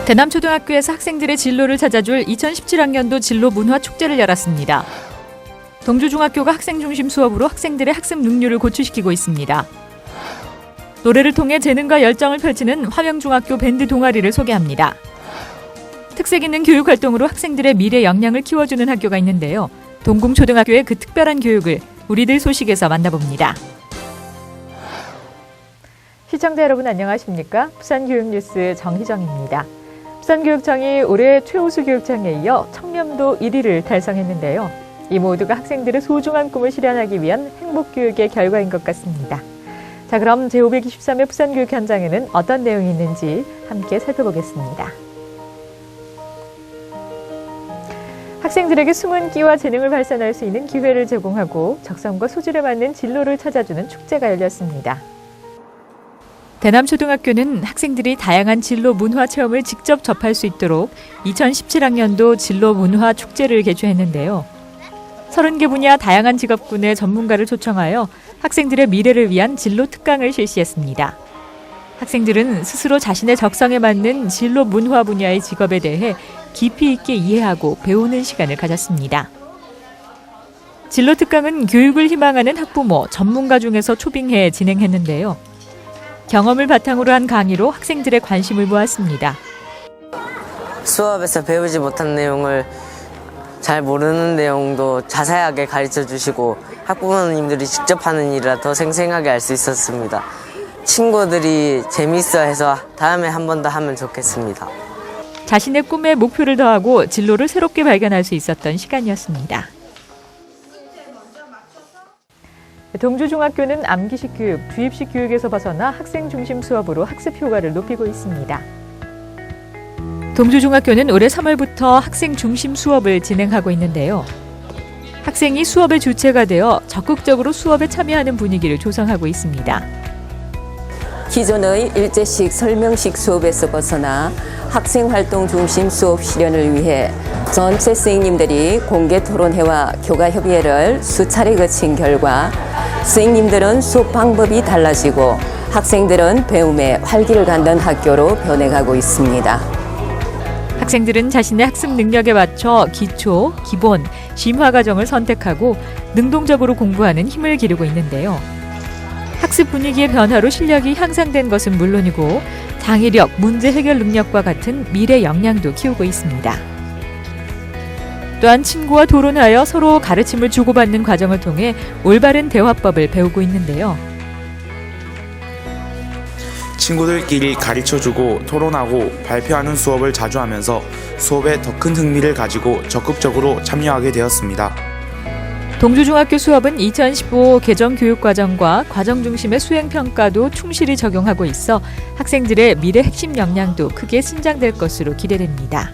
대남초등학교에서 학생들의 진로를 찾아줄 2017학년도 진로 문화 축제를 열었습니다. 동주중학교가 학생 중심 수업으로 학생들의 학습 능률을 고취시키고 있습니다. 노래를 통해 재능과 열정을 펼치는 화명중학교 밴드 동아리를 소개합니다. 특색 있는 교육 활동으로 학생들의 미래 역량을 키워주는 학교가 있는데요. 동궁초등학교의 그 특별한 교육을 우리들 소식에서 만나봅니다. 시청자 여러분 안녕하십니까? 부산교육뉴스 정희정입니다. 부산교육청이 올해 최우수 교육청에 이어 청렴도 1위를 달성했는데요. 이 모두가 학생들의 소중한 꿈을 실현하기 위한 행복교육의 결과인 것 같습니다. 자, 그럼 제523회 부산교육 현장에는 어떤 내용이 있는지 함께 살펴보겠습니다. 학생들에게 숨은 끼와 재능을 발산할 수 있는 기회를 제공하고 적성과 소질에 맞는 진로를 찾아주는 축제가 열렸습니다. 대남초등학교는 학생들이 다양한 진로 문화 체험을 직접 접할 수 있도록 2017학년도 진로 문화 축제를 개최했는데요. 30개 분야 다양한 직업군의 전문가를 초청하여 학생들의 미래를 위한 진로 특강을 실시했습니다. 학생들은 스스로 자신의 적성에 맞는 진로 문화 분야의 직업에 대해 깊이 있게 이해하고 배우는 시간을 가졌습니다. 진로 특강은 교육을 희망하는 학부모, 전문가 중에서 초빙해 진행했는데요. 경험을 바탕으로 한 강의로 학생들의 관심을 모았습니다. 수업에서 배우지 못한 내용을 잘 모르는 내용도 자세하게 가르쳐 주시고 학부모님들이 직접 하는 일이라 더 생생하게 알 수 있었습니다. 친구들이 재미있어해서 다음에 한 번 더 하면 좋겠습니다. 자신의 꿈에 목표를 더하고 진로를 새롭게 발견할 수 있었던 시간이었습니다. 동주중학교는 암기식 교육, 주입식 교육에서 벗어나 학생 중심 수업으로 학습 효과를 높이고 있습니다. 동주중학교는 올해 3월부터 학생 중심 수업을 진행하고 있는데요. 학생이 수업의 주체가 되어 적극적으로 수업에 참여하는 분위기를 조성하고 있습니다. 기존의 일제식 설명식 수업에서 벗어나 학생활동 중심 수업 실현을 위해 전체 선생님들이 공개 토론회와 교과 협의회를 수차례 거친 결과 선생님들은 수업 방법이 달라지고 학생들은 배움에 활기를 갖는 학교로 변해가고 있습니다. 학생들은 자신의 학습 능력에 맞춰 기초, 기본, 심화 과정을 선택하고 능동적으로 공부하는 힘을 기르고 있는데요. 학습 분위기의 변화로 실력이 향상된 것은 물론이고 장의력, 문제 해결 능력과 같은 미래 역량도 키우고 있습니다. 또한 친구와 토론하여 서로 가르침을 주고받는 과정을 통해 올바른 대화법을 배우고 있는데요. 친구들끼리 가르쳐주고 토론하고 발표하는 수업을 자주 하면서 수업에 더 큰 흥미를 가지고 적극적으로 참여하게 되었습니다. 동주중학교 수업은 2015 개정교육과정과 과정 중심의 수행평가도 충실히 적용하고 있어 학생들의 미래 핵심 역량도 크게 신장될 것으로 기대됩니다.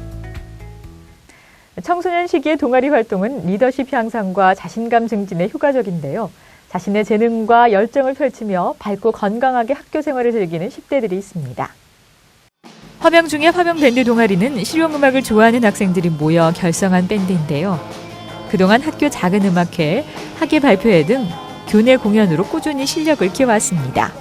청소년 시기의 동아리 활동은 리더십 향상과 자신감 증진에 효과적인데요. 자신의 재능과 열정을 펼치며 밝고 건강하게 학교 생활을 즐기는 10대들이 있습니다. 화명중의 화명밴드 동아리는 실용음악을 좋아하는 학생들이 모여 결성한 밴드인데요. 그동안 학교 작은 음악회, 학예 발표회 등 교내 공연으로 꾸준히 실력을 키워왔습니다.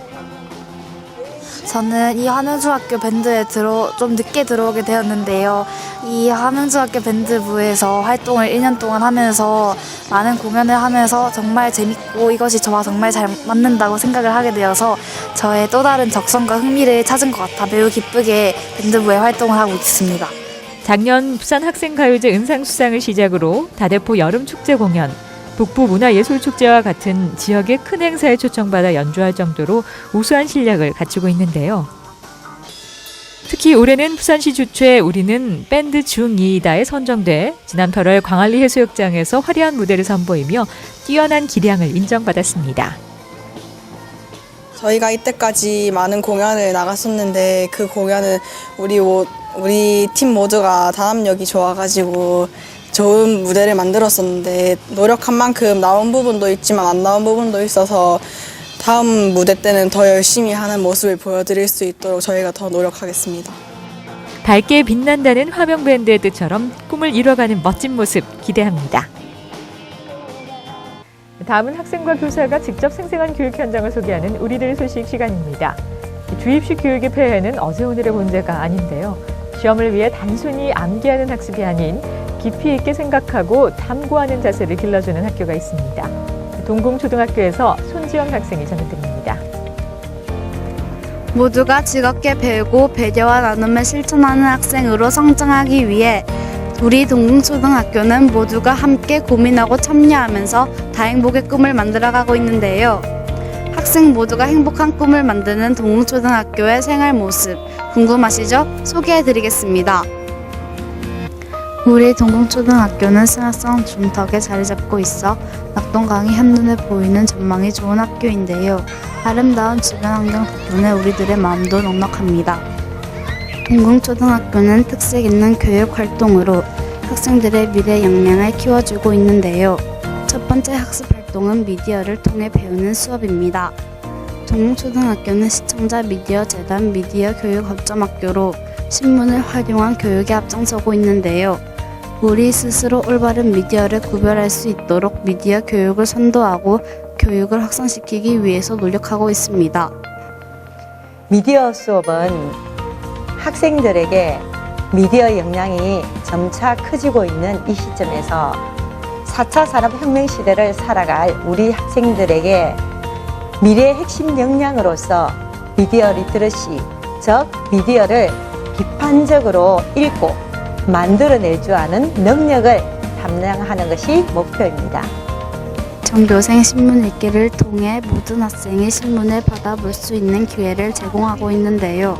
저는 이 화명중학교 밴드에 좀 늦게 들어오게 되었는데요. 이 화명중학교 밴드부에서 활동을 1년 동안 하면서 많은 공연을 하면서 정말 재밌고 이것이 저와 정말 잘 맞는다고 생각을 하게 되어서 저의 또 다른 적성과 흥미를 찾은 것 같아 매우 기쁘게 밴드부에 활동을 하고 있습니다. 작년 부산 학생가요제 은상수상을 시작으로 다대포 여름축제 공연, 북부문화예술축제와 같은 지역의 큰 행사에 초청받아 연주할 정도로 우수한 실력을 갖추고 있는데요. 특히 올해는 부산시 주최 우리는 밴드 중2이다에 선정돼 지난 8월 광안리 해수욕장에서 화려한 무대를 선보이며 뛰어난 기량을 인정받았습니다. 저희가 이때까지 많은 공연을 나갔었는데 그 공연은 우리 팀 모두가 단합력이 좋아가지고 좋은 무대를 만들었었는데 노력한 만큼 나온 부분도 있지만 안 나온 부분도 있어서 다음 무대 때는 더 열심히 하는 모습을 보여드릴 수 있도록 저희가 더 노력하겠습니다. 밝게 빛난다는 화명밴드의 뜻처럼 꿈을 이뤄가는 멋진 모습 기대합니다. 다음은 학생과 교사가 직접 생생한 교육 현장을 소개하는 우리들 소식 시간입니다. 주입식 교육의 폐해는 어제 오늘의 문제가 아닌데요. 시험을 위해 단순히 암기하는 학습이 아닌 깊이 있게 생각하고 탐구하는 자세를 길러주는 학교가 있습니다. 동궁초등학교에서 손지영 학생이 전해드립니다. 모두가 즐겁게 배우고 배려와 나눔을 실천하는 학생으로 성장하기 위해 우리 동궁초등학교는 모두가 함께 고민하고 참여하면서 다행복의 꿈을 만들어가고 있는데요. 학생 모두가 행복한 꿈을 만드는 동궁초등학교의 생활 모습 궁금하시죠? 소개해드리겠습니다. 우리 동궁초등학교는 승합성 중턱에 자리 잡고 있어 낙동강이 한눈에 보이는 전망이 좋은 학교인데요. 아름다운 주변 환경 덕분에 우리들의 마음도 넉넉합니다. 동궁초등학교는 특색 있는 교육 활동으로 학생들의 미래 역량을 키워주고 있는데요. 첫 번째 학습 활동은 미디어를 통해 배우는 수업입니다. 동궁초등학교는 시청자 미디어 재단 미디어 교육 거점학교로 신문을 활용한 교육에 앞장서고 있는데요. 우리 스스로 올바른 미디어를 구별할 수 있도록 미디어 교육을 선도하고 교육을 확산시키기 위해서 노력하고 있습니다. 미디어 수업은 학생들에게 미디어 역량이 점차 커지고 있는 이 시점에서 4차 산업혁명 시대를 살아갈 우리 학생들에게 미래의 핵심 역량으로서 미디어 리터러시, 즉 미디어를 비판적으로 읽고 만들어낼 줄 아는 능력을 담당하는 것이 목표입니다. 전교생 신문 읽기를 통해 모든 학생이 신문을 받아볼 수 있는 기회를 제공하고 있는데요.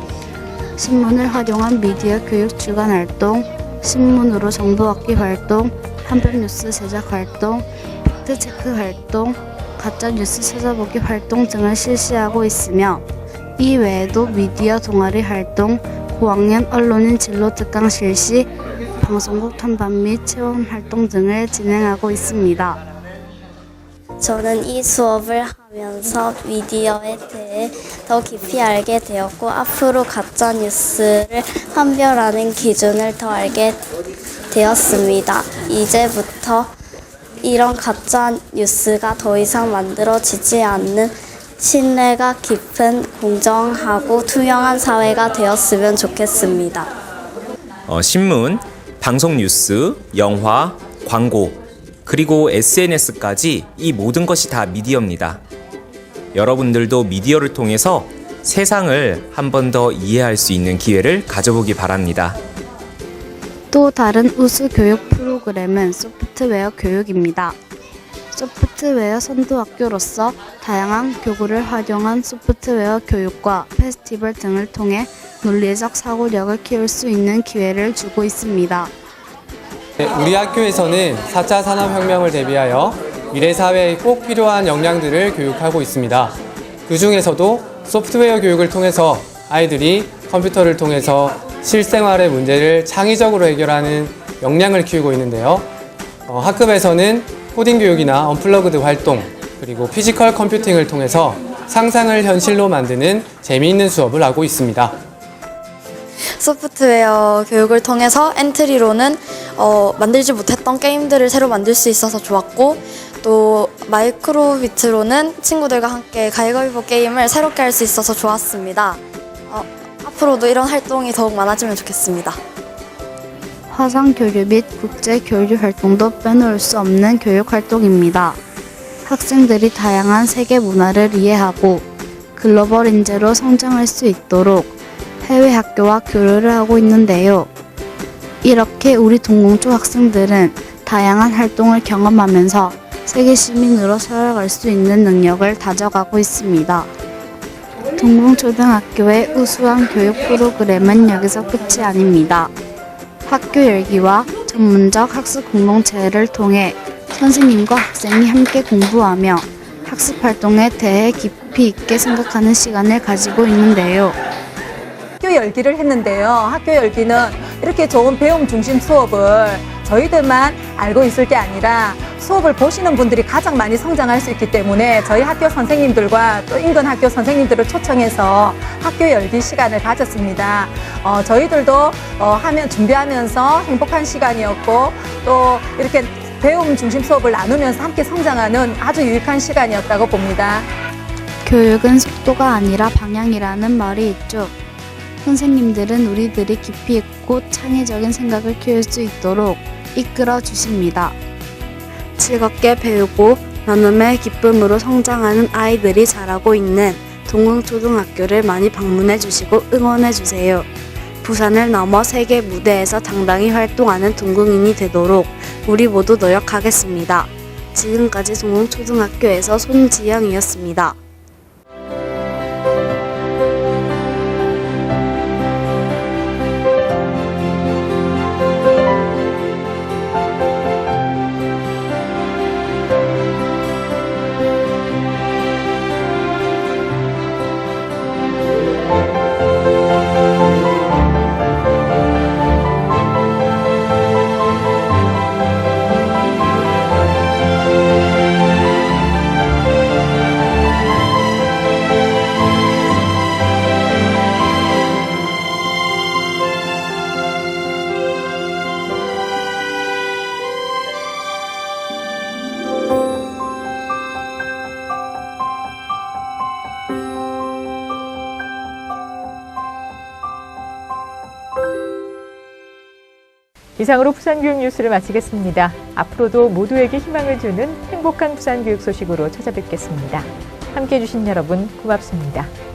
신문을 활용한 미디어 교육 주간 활동, 신문으로 정보 얻기 활동, 한편 뉴스 제작 활동, 팩트 체크 활동, 가짜 뉴스 찾아보기 활동 등을 실시하고 있으며 이 외에도 미디어 동아리 활동, 고학년 언론인 진로 특강 실시, 방송국 탐방 및 체험 활동 등을 진행하고 있습니다. 저는 이 수업을 하면서 미디어에 대해 더 깊이 알게 되었고 앞으로 가짜 뉴스를 판별하는 기준을 더 알게 되었습니다. 이제부터 이런 가짜 뉴스가 더 이상 만들어지지 않는 신뢰가 깊은 공정하고 투명한 사회가 되었으면 좋겠습니다. 신문, 방송 뉴스, 영화, 광고, 그리고 SNS까지 이 모든 것이 다 미디어입니다. 여러분들도 미디어를 통해서 세상을 한 번 더 이해할 수 있는 기회를 가져보기 바랍니다. 또 다른 우수 교육 프로그램은 소프트웨어 교육입니다. 소프트웨어 선도학교로서 다양한 교구를 활용한 소프트웨어 교육과 페스티벌 등을 통해 논리적 사고력을 키울 수 있는 기회를 주고 있습니다. 우리 학교에서는 4차 산업혁명을 대비하여 미래 사회에 꼭 필요한 역량들을 교육하고 있습니다. 그 중에서도 소프트웨어 교육을 통해서 아이들이 컴퓨터를 통해서 실생활의 문제를 창의적으로 해결하는 역량을 키우고 있는데요. 학급에서는 코딩 교육이나 언플러그드 활동, 그리고 피지컬 컴퓨팅을 통해서 상상을 현실로 만드는 재미있는 수업을 하고 있습니다. 소프트웨어 교육을 통해서 엔트리로는 만들지 못했던 게임들을 새로 만들 수 있어서 좋았고, 또 마이크로비트로는 친구들과 함께 가위바위보 게임을 새롭게 할 수 있어서 좋았습니다. 앞으로도 이런 활동이 더욱 많아지면 좋겠습니다. 화상 교류 및 국제 교류 활동도 빼놓을 수 없는 교육 활동입니다. 학생들이 다양한 세계 문화를 이해하고 글로벌 인재로 성장할 수 있도록 해외 학교와 교류를 하고 있는데요. 이렇게 우리 동궁초 학생들은 다양한 활동을 경험하면서 세계 시민으로 살아갈 수 있는 능력을 다져가고 있습니다. 동궁초등학교의 우수한 교육 프로그램은 여기서 끝이 아닙니다. 학교 열기와 전문적 학습 공동체를 통해 선생님과 학생이 함께 공부하며 학습 활동에 대해 깊이 있게 생각하는 시간을 가지고 있는데요. 학교 열기를 했는데요. 학교 열기는 이렇게 좋은 배움 중심 수업을 저희들만 알고 있을 게 아니라 수업을 보시는 분들이 가장 많이 성장할 수 있기 때문에 저희 학교 선생님들과 또 인근 학교 선생님들을 초청해서 학교 열기 시간을 가졌습니다. 저희들도 준비하면서 행복한 시간이었고 또 이렇게 배움 중심 수업을 나누면서 함께 성장하는 아주 유익한 시간이었다고 봅니다. 교육은 속도가 아니라 방향이라는 말이 있죠. 선생님들은 우리들이 깊이 있고 밝고 창의적인 생각을 키울 수 있도록 이끌어 주십니다. 즐겁게 배우고 나눔의 기쁨으로 성장하는 아이들이 자라고 있는 동궁초등학교를 많이 방문해 주시고 응원해 주세요. 부산을 넘어 세계 무대에서 당당히 활동하는 동궁인이 되도록 우리 모두 노력하겠습니다. 지금까지 동궁초등학교에서 손지영이었습니다. 이상으로 부산교육 뉴스를 마치겠습니다. 앞으로도 모두에게 희망을 주는 행복한 부산교육 소식으로 찾아뵙겠습니다. 함께해 주신 여러분 고맙습니다.